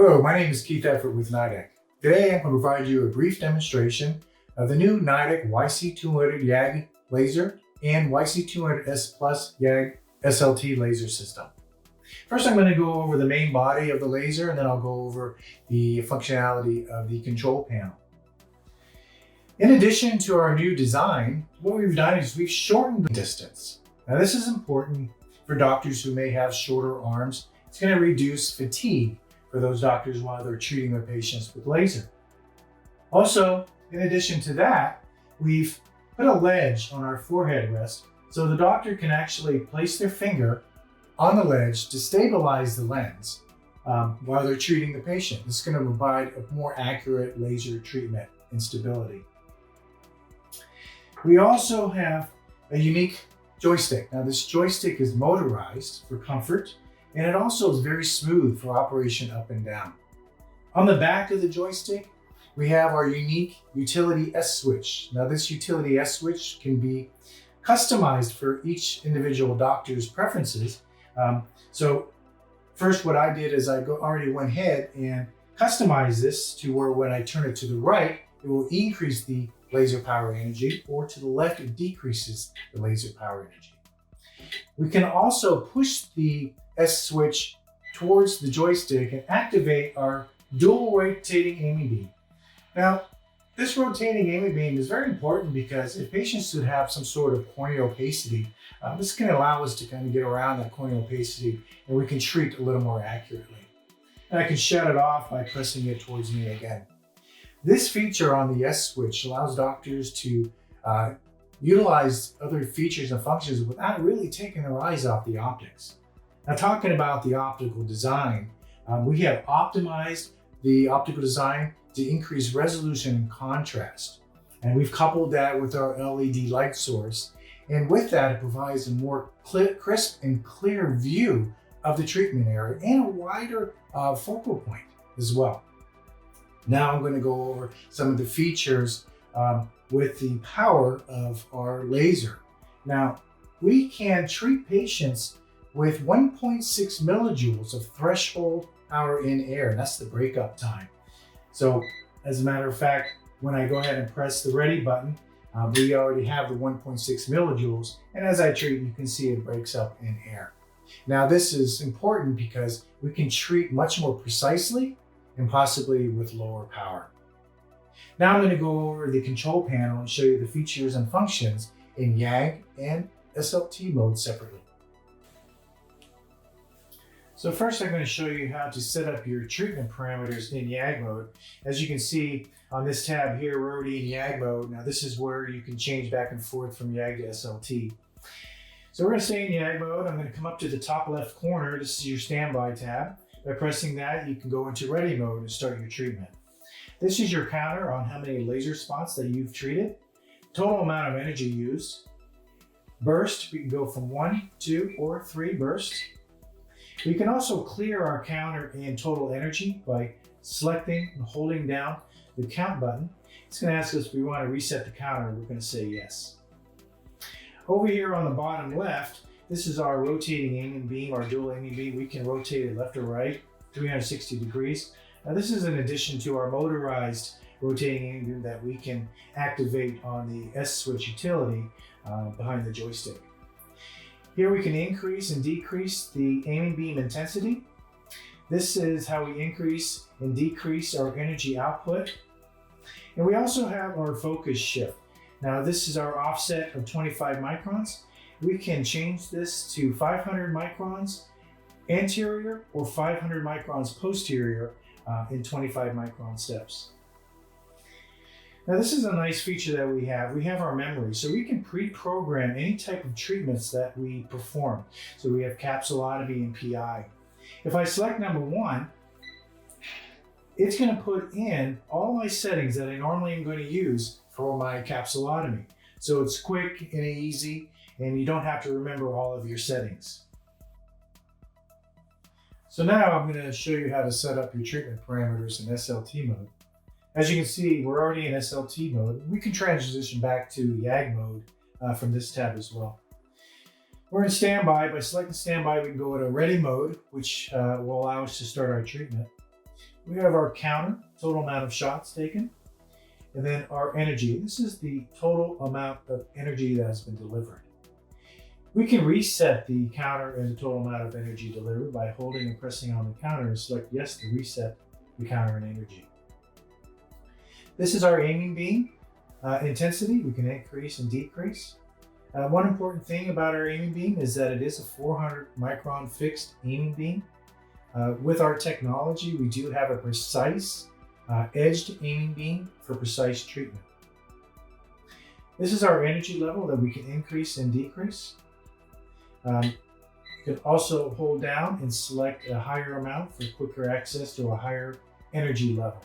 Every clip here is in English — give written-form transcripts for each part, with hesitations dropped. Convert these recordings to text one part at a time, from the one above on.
Hello, my name is Keith Effort with NIDEK. Today I'm going to provide you a brief demonstration of the new NIDEK YC-200 YAG Laser and YC-200S Plus YAG SLT Laser system. First I'm going to go over the main body of the laser, and then I'll go over the functionality of the control panel. In addition to our new design, what we've done is we've shortened the distance. Now this is important for doctors who may have shorter arms. It's going to reduce fatigue for those doctors while they're treating their patients with laser. Also, in addition to that, we've put a ledge on our forehead rest so the doctor can actually place their finger on the ledge to stabilize the lens while they're treating the patient. This is going to provide a more accurate laser treatment and stability. We also have a unique joystick. Now this joystick is motorized for comfort, and it also is very smooth for operation up and down. On the back of the joystick, we have our unique utility S switch. Now this utility S switch can be customized for each individual doctor's preferences. So first what I did is I already went ahead and customized this to where when I turn it to the right, it will increase the laser power energy, or to the left, it decreases the laser power energy. We can also push the S switch towards the joystick and activate our dual rotating aiming beam. Now, this rotating aiming beam is very important because if patients should have some sort of corneal opacity, this can allow us to kind of get around that corneal opacity, and we can treat a little more accurately. And I can shut it off by pressing it towards me again. This feature on the S switch allows doctors to utilize other features and functions without really taking their eyes off the optics. Now, talking about the optical design, we have optimized the optical design to increase resolution and contrast. And we've coupled that with our LED light source. And with that, it provides a more crisp and clear view of the treatment area and a wider focal point as well. Now I'm going to go over some of the features with the power of our laser. Now, we can treat patients with 1.6 millijoules of threshold power in air. That's the breakup time. So as a matter of fact, when I go ahead and press the ready button, we already have the 1.6 millijoules. And as I treat, you can see it breaks up in air. Now this is important because we can treat much more precisely and possibly with lower power. Now I'm going to go over the control panel and show you the features and functions in YAG and SLT mode separately. So first I'm going to show you how to set up your treatment parameters in YAG mode. As you can see on this tab here, we're already in YAG mode. Now this is where you can change back and forth from YAG to SLT. So we're going to stay in YAG mode. I'm going to come up to the top left corner. This is your standby tab. By pressing that, you can go into ready mode and start your treatment. This is your counter on how many laser spots that you've treated, total amount of energy used, burst, we can go from 1, 2, or 3 bursts. We can also clear our counter in total energy by selecting and holding down the count button. It's going to ask us if we want to reset the counter. We're going to say yes. Over here on the bottom left, this is our rotating aiming beam, our dual aiming beam. We can rotate it left or right, 360 degrees. Now this is in addition to our motorized rotating aiming beam that we can activate on the S switch utility behind the joystick. Here we can increase and decrease the aiming beam intensity. This is how we increase and decrease our energy output. And we also have our focus shift. Now this is our offset of 25 microns. We can change this to 500 microns anterior or 500 microns posterior in 25 micron steps. Now this is a nice feature that we have. We have our memory, so we can pre-program any type of treatments that we perform. So we have capsulotomy and PI. If I select number 1, it's going to put in all my settings that I normally am going to use for my capsulotomy. So it's quick and easy, and you don't have to remember all of your settings. So now I'm going to show you how to set up your treatment parameters in SLT mode. As you can see, we're already in SLT mode. We can transition back to YAG mode from this tab as well. We're in standby. By selecting standby, we can go into ready mode, which will allow us to start our treatment. We have our counter, total amount of shots taken, and then our energy. This is the total amount of energy that has been delivered. We can reset the counter and the total amount of energy delivered by holding and pressing on the counter and select yes to reset the counter and energy. This is our aiming beam intensity. We can increase and decrease. One important thing about our aiming beam is that it is a 400 micron fixed aiming beam. With our technology, we do have a precise edged aiming beam for precise treatment. This is our energy level that we can increase and decrease. You can also hold down and select a higher amount for quicker access to a higher energy level.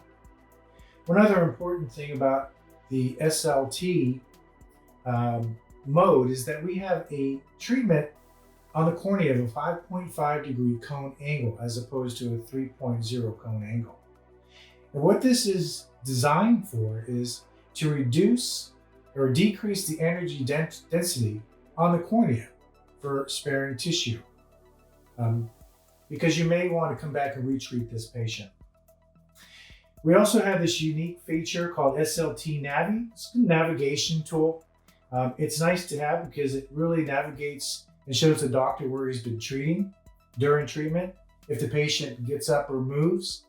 One other important thing about the SLT mode is that we have a treatment on the cornea of a 5.5 degree cone angle as opposed to a 3.0 cone angle. And what this is designed for is to reduce or decrease the energy density on the cornea for sparing tissue, because you may want to come back and retreat this patient. We also have this unique feature called SLT-NAVI. It's a navigation tool. It's nice to have because it really navigates and shows the doctor where he's been treating during treatment. If the patient gets up or moves,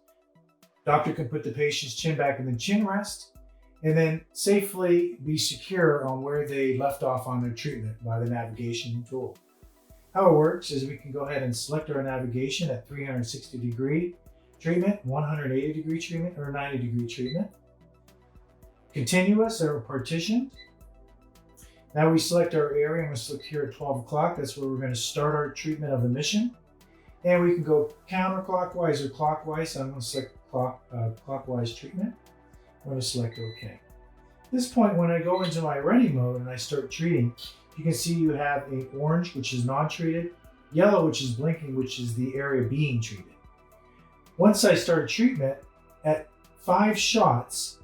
doctor can put the patient's chin back in the chin rest and then safely be secure on where they left off on their treatment by the navigation tool. How it works is we can go ahead and select our navigation at 360 degree treatment, 180 degree treatment, or 90 degree treatment. Continuous or partition. Now we select our area. I'm going to select here at 12 o'clock. That's where we're going to start our treatment of the mission. And we can go counterclockwise or clockwise. So I'm going to select clockwise treatment. I'm going to select OK. At this point, when I go into my ready mode and I start treating, you can see you have a orange, which is non-treated, yellow, which is blinking, which is the area being treated. Once I start treatment, at 5 shots,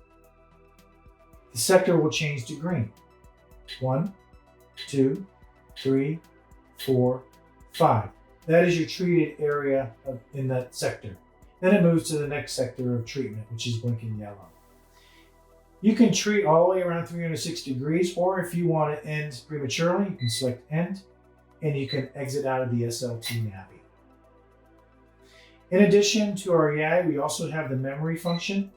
the sector will change to green. 1, 2, 3, 4, 5. That is your treated area in that sector. Then it moves to the next sector of treatment, which is blinking yellow. You can treat all the way around 360 degrees, or if you want to end prematurely, you can select end, and you can exit out of the SLT-NAVI. In addition to our YAG, we also have the memory function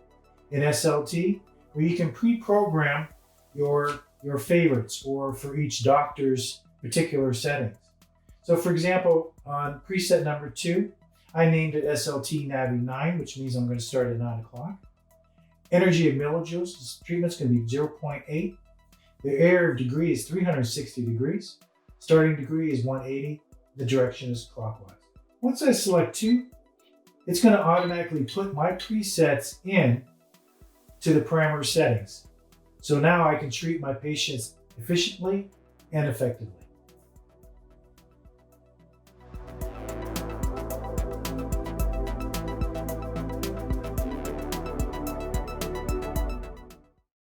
in SLT, where you can pre-program your favorites or for each doctor's particular settings. So for example, on preset number 2, I named it SLT-NAVI 9, which means I'm going to start at 9 o'clock. Energy of millijoules, this treatment's going to be 0.8. The area of degree is 360 degrees. Starting degree is 180. The direction is clockwise. Once I select 2, it's going to automatically put my presets in to the parameter settings. So now I can treat my patients efficiently and effectively.